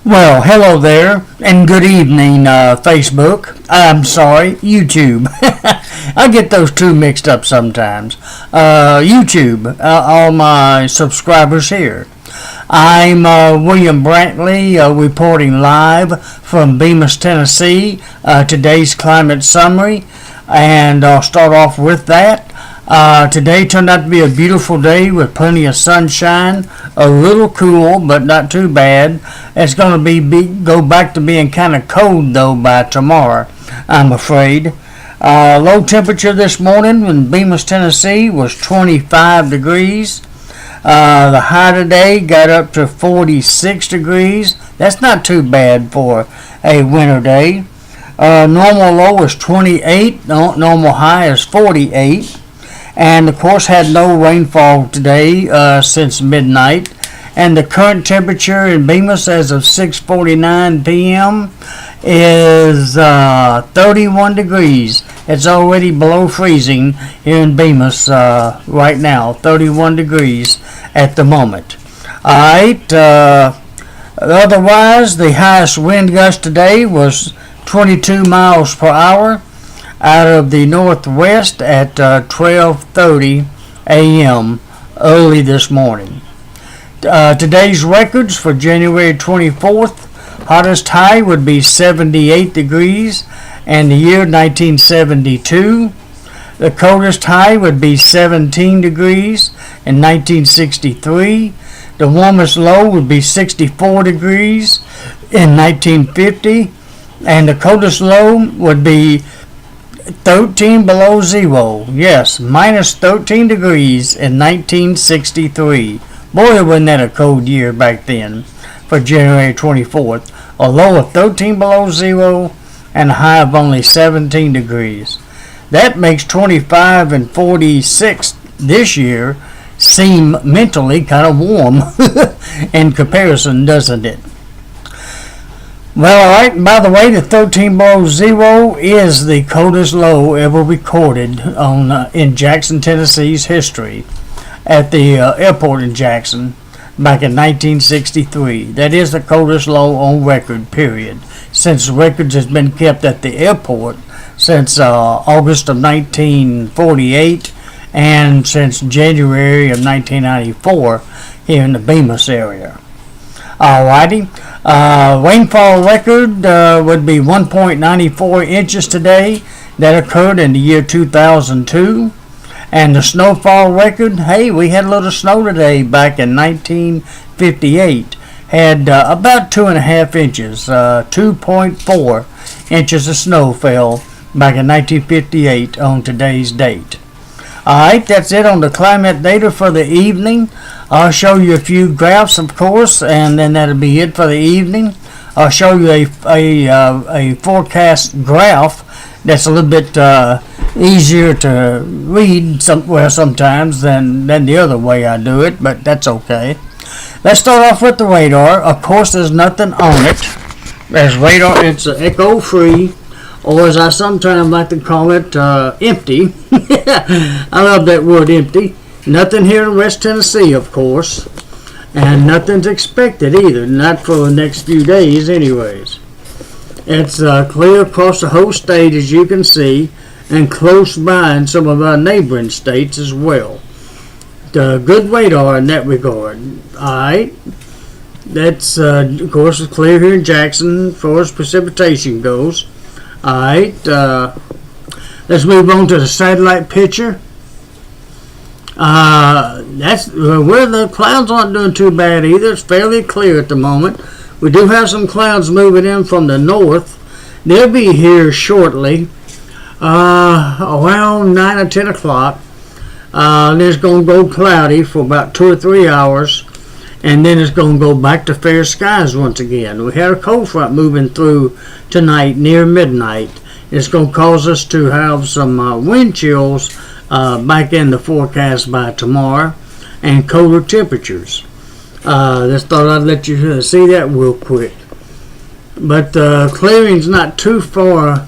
Well, hello there, and good evening, Facebook. I'm sorry, YouTube. I get those two mixed up sometimes. YouTube, all my subscribers here. I'm William Brantley, reporting live from Bemis, Tennessee. Today's climate summary, and I'll start off with that. Today turned out to be a beautiful day with plenty of sunshine, a little cool but not too bad. It's going to go back to being kind of cold though by tomorrow, I'm afraid. Low temperature this morning in Bemis, Tennessee was 25 degrees. The high today got up to 46 degrees. That's not too bad for a winter day. Normal low is 28, normal high is 48. And of course had no rainfall today since midnight. And the current temperature in Bemis as of 6:49 p.m. is 31 degrees. It's already below freezing here in Bemis right now, 31 degrees at the moment. Alright, otherwise the highest wind gust today was 22 miles per hour out of the northwest at 12:30 a.m. early this morning. Today's records for January 24th, hottest high would be 78 degrees and the year 1972. The coldest high would be 17 degrees in 1963. The warmest low would be 64 degrees in 1950. And the coldest low would be 13 below zero. Yes, minus 13 degrees in 1963. Boy, wasn't that a cold year back then for January 24th. A low of 13 below zero and a high of only 17 degrees. That makes 25 and 46 this year seem mentally kind of warm in comparison, doesn't it? Well, alright, by the way, the 13 below zero is the coldest low ever recorded in Jackson, Tennessee's history at the airport in Jackson back in 1963. That is the coldest low on record, period, since records has been kept at the airport since August of 1948 and since January of 1994 here in the Bemis area. Alrighty, rainfall record would be 1.94 inches today. That occurred in the year 2002. And the snowfall record, hey, we had a little snow today back in 1958. Had about 2.5 inches, 2.4 inches of snow fell back in 1958 on today's date. Alright, that's it on the climate data for the evening. I'll show you a few graphs, of course, and then that'll be it for the evening. I'll show you a forecast graph that's a little bit easier to read sometimes than the other way I do it, but that's okay. Let's start off with the radar. Of course, there's nothing on it. There's radar, it's echo-free, or as I sometimes like to call it, empty. I love that word, empty. Nothing here in West Tennessee, of course, and nothing's expected either, not for the next few days anyways. It's clear across the whole state, as you can see, and close by in some of our neighboring states as well. Good radar in that regard. Alright, that's of course clear here in Jackson as far as precipitation goes. Alright, let's move on to the satellite picture. That's where the clouds aren't doing too bad either. It's fairly clear at the moment. We do have some clouds moving in from the north. They'll be here shortly, around 9 or 10 o'clock. Then it's going to go cloudy for about 2 or 3 hours, and then it's going to go back to fair skies once again. We had a cold front moving through tonight near midnight. It's going to cause us to have some wind chills back in the forecast by tomorrow, and colder temperatures. Just thought I'd let you see that real quick. But clearing's not too far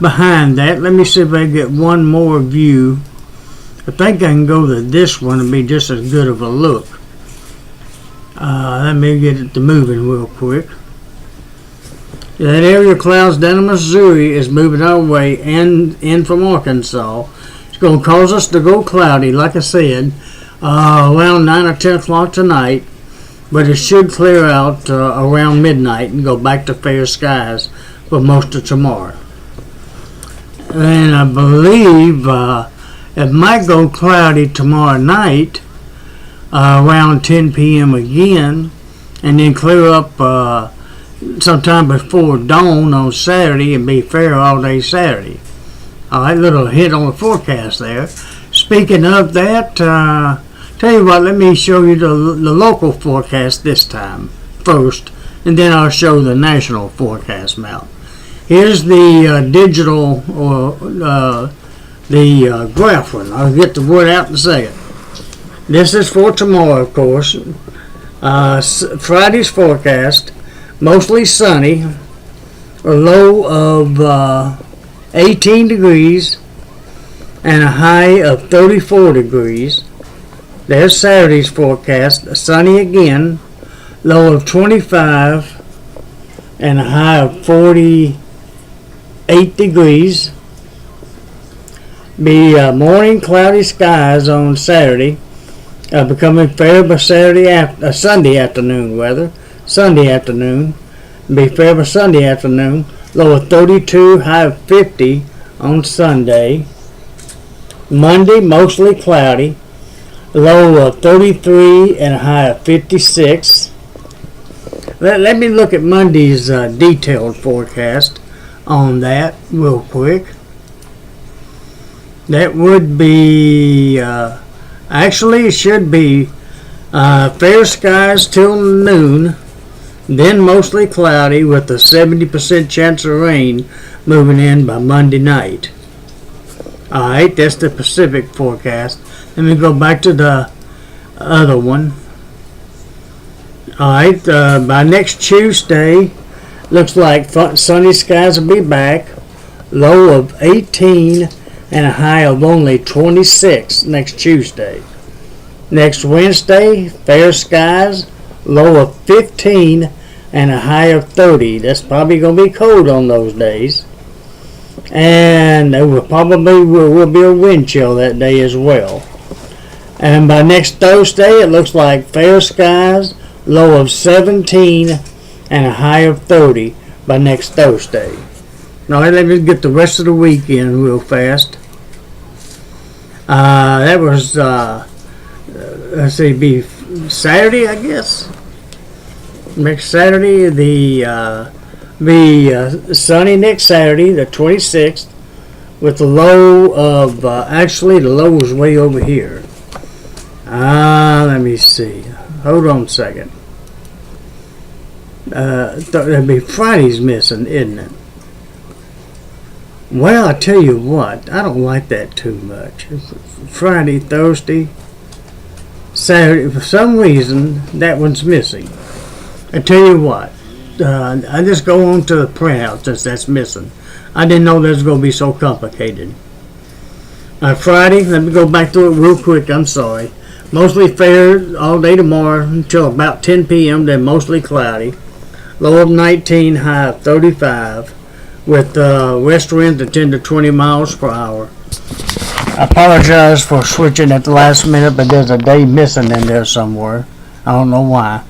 behind that. Let me see if I can get one more view. I think I can go to this one and be just as good of a look. Let me get it to moving real quick. That area of clouds down in Missouri is moving our way and in from Arkansas. It's going to cause us to go cloudy, like I said, around 9 or 10 o'clock tonight. But it should clear out around midnight and go back to fair skies for most of tomorrow. And I believe it might go cloudy tomorrow night around 10 p.m. again, and then clear up sometime before dawn on Saturday and be fair all day Saturday. Alright, little hint on the forecast there. Speaking of that, tell you what, let me show you the local forecast this time first, and then I'll show the national forecast map. Here's the digital, or the graph one. I'll get the word out and say it. This is for tomorrow, of course. Friday's forecast. Mostly sunny, a low of 18 degrees and a high of 34 degrees. There's Saturday's forecast, sunny again, low of 25 and a high of 48 degrees. Be morning cloudy skies on Saturday, becoming fair by Sunday afternoon weather. Sunday afternoon, be fair by Sunday afternoon, low of 32, high of 50 on Sunday. Monday, mostly cloudy, low of 33 and a high of 56. Let me look at Monday's detailed forecast on that real quick. That would be, actually it should be fair skies till noon, then mostly cloudy with a 70% chance of rain moving in by Monday night. Alright, that's the Pacific forecast. Let me go back to the other one. Alright, by next Tuesday, looks like sunny skies will be back. Low of 18 and a high of only 26 next Tuesday. Next Wednesday, fair skies, low of 15 and a high of 30. That's probably going to be cold on those days. And there will be a wind chill that day as well. And by next Thursday, it looks like fair skies, low of 17 and a high of 30 by next Thursday. Now let me get the rest of the weekend real fast. That was let's see, be Saturday, I guess. Next Saturday, be sunny next Saturday, the 26th, with the low of, actually the low is way over here. Let me see. Hold on a second. That'd be Friday's missing, isn't it? Well, I tell you what, I don't like that too much. Friday, Thursday, Saturday, for some reason, that one's missing. I tell you what, I just go on to the printout since that's missing. I didn't know that was going to be so complicated. Friday, let me go back through it real quick, I'm sorry. Mostly fair all day tomorrow until about 10 p.m., then mostly cloudy. Low of 19, high of 35, with west winds at 10 to 20 miles per hour. I apologize for switching at the last minute, but there's a day missing in there somewhere. I don't know why.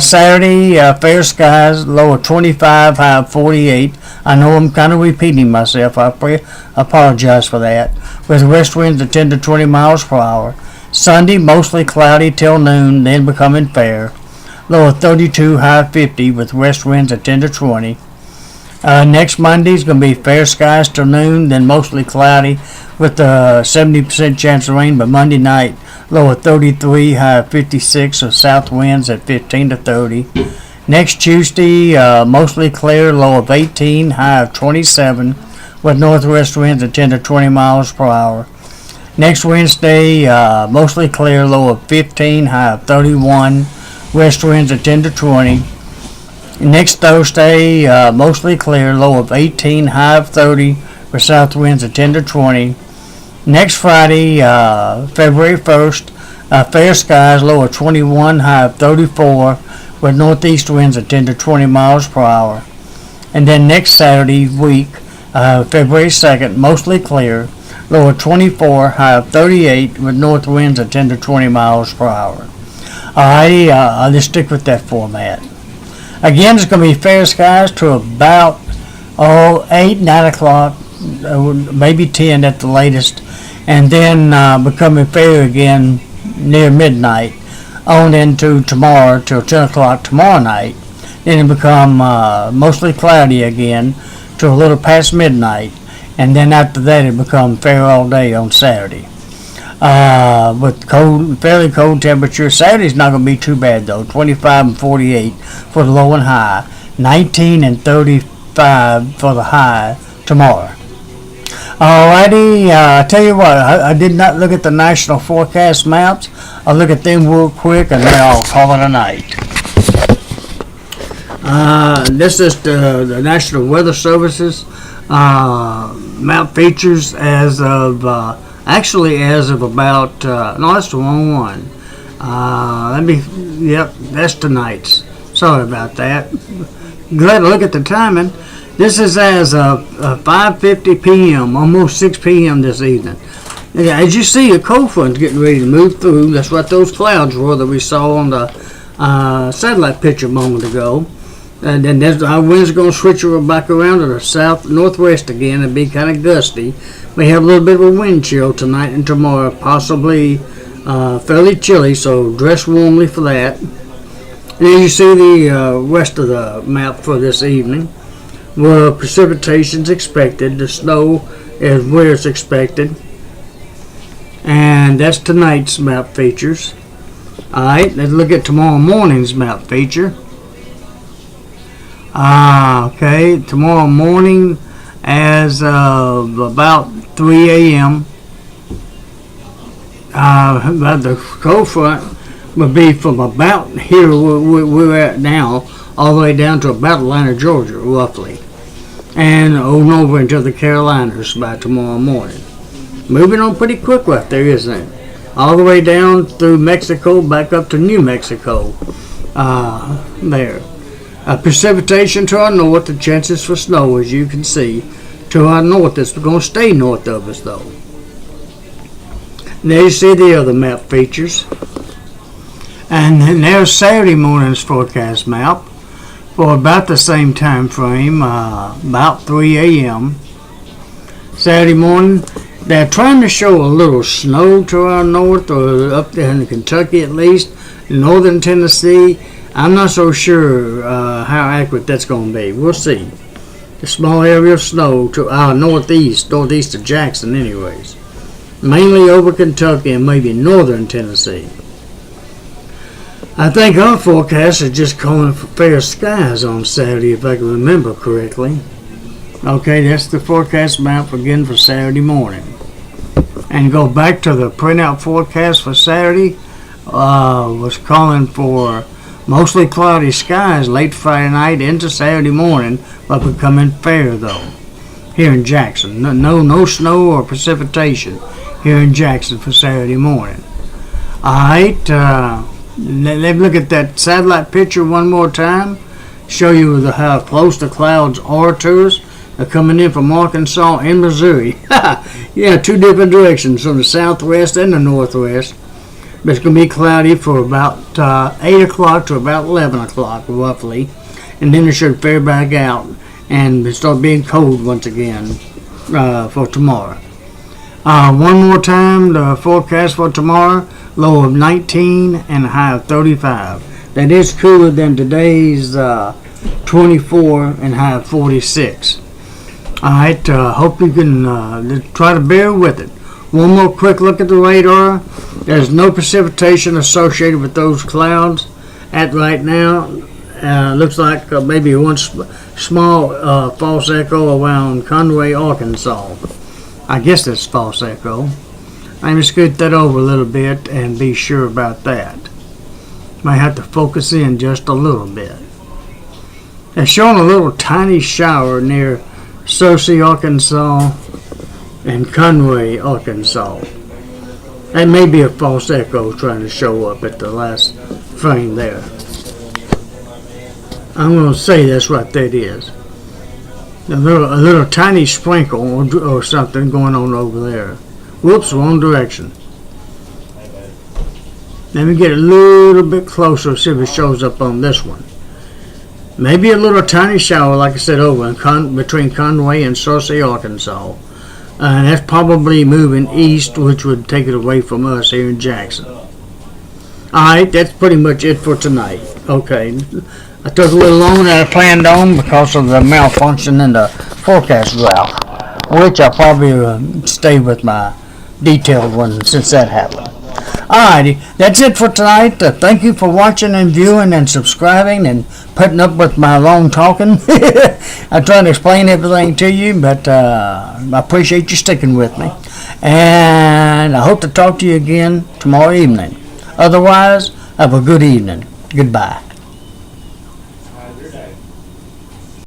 Saturday, fair skies, low of 25, high of 48. I know I'm kind of repeating myself. I apologize for that. With west winds at 10 to 20 miles per hour. Sunday, mostly cloudy till noon, then becoming fair. Low of 32, high of 50, with west winds at 10 to 20. Next Monday is going to be fair skies till noon, then mostly cloudy with a 70% chance of rain by Monday night. Low of 33, high of 56, with south winds at 15 to 30. Next Tuesday, mostly clear, low of 18, high of 27, with northwest winds at 10 to 20 miles per hour. Next Wednesday, mostly clear, low of 15, high of 31, west winds at 10 to 20. Next Thursday, mostly clear, low of 18, high of 30, with south winds at 10 to 20. Next Friday, February 1st, fair skies, low of 21, high of 34, with northeast winds at 10 to 20 miles per hour. And then next Saturday week, February 2nd, mostly clear, low of 24, high of 38, with north winds at 10 to 20 miles per hour. Alrighty, I'll just stick with that format. Again, it's going to be fair skies to about 8, 9 o'clock, maybe 10 at the latest, and then becoming fair again near midnight on into tomorrow till 10 o'clock tomorrow night. Then it become mostly cloudy again till a little past midnight, and then after that it become fair all day on Saturday. With fairly cold temperatures. Saturday's not going to be too bad though. 25 and 48 for the low and high. 19 and 35 for the high tomorrow. Alrighty, I tell you what, I did not look at the national forecast maps. I'll look at them real quick and then I'll call it a night. This is the National Weather Service's map features as of as of about no, that's the wrong one. That's tonight's. Sorry about that. Glad to look at the timing. This is as of 5:50 p.m., almost 6 p.m. this evening. As you see, a cold front's getting ready to move through. That's what those clouds were that we saw on the satellite picture a moment ago. And then our winds are going to switch back around to the south-northwest again and be kind of gusty. We have a little bit of a wind chill tonight and tomorrow, possibly fairly chilly, so dress warmly for that. And as you see the rest of the map for this evening, where precipitation's expected, the snow is where it's expected, and that's tonight's map features. Alright, let's look at tomorrow morning's map feature. Okay, tomorrow morning as of about 3 a.m. The cold front will be from about here where we're at now all the way down to about Atlanta, Georgia, roughly, and on over into the Carolinas by tomorrow morning. Moving on pretty quick right there, isn't it? All the way down through Mexico, back up to New Mexico. There. Precipitation to our north, the chances for snow, as you can see. To our north, it's going to stay north of us, though. There you see the other map features. And then there's Saturday morning's forecast map for about the same time frame, about 3 a.m. Saturday morning, they're trying to show a little snow to our north, or up there in Kentucky at least, northern Tennessee. I'm not so sure how accurate that's going to be. We'll see. A small area of snow to our northeast of Jackson anyways. Mainly over Kentucky and maybe northern Tennessee. I think our forecast is just calling for fair skies on Saturday, if I can remember correctly. Okay, that's the forecast map again for Saturday morning. And go back to the printout forecast for Saturday. Was calling for mostly cloudy skies late Friday night into Saturday morning, but becoming fair though. Here in Jackson, no snow or precipitation here in Jackson for Saturday morning. Alright, let's look at that satellite picture one more time. Show you how close the clouds are to us. They're coming in from Arkansas and Missouri. Yeah, two different directions, from the southwest and the northwest. But it's going to be cloudy for about 8 o'clock to about 11 o'clock, roughly. And then it should fare back out and start being cold once again for tomorrow. One more time, the forecast for tomorrow, low of 19 and a high of 35. That is cooler than today's 24 and high of 46. Alright, hope you can try to bear with it. One more quick look at the radar. There's no precipitation associated with those clouds at right now. Looks like maybe one small false echo around Conway, Arkansas. I guess that's false echo. I'm going to scoot that over a little bit and be sure about that. Might have to focus in just a little bit. They're showing a little tiny shower near Searcy, Arkansas, and Conway, Arkansas. That may be a false echo trying to show up at the last frame there. I'm going to say that's what that is. A little tiny sprinkle or something going on over there. Whoops, wrong direction. Let me get a little bit closer, see if it shows up on this one. Maybe a little tiny shower, like I said, over in between Conway and Saucy, Arkansas. And that's probably moving east, which would take it away from us here in Jackson. Alright, that's pretty much it for tonight. Okay. I took a little longer than I planned on because of the malfunction in the forecast graph, which I'll probably stay with my detailed one since that happened. Alrighty, that's it for tonight. Thank you for watching and viewing and subscribing and putting up with my long talking. I try to explain everything to you, but I appreciate you sticking with me. And I hope to talk to you again tomorrow evening. Otherwise, have a good evening. Goodbye.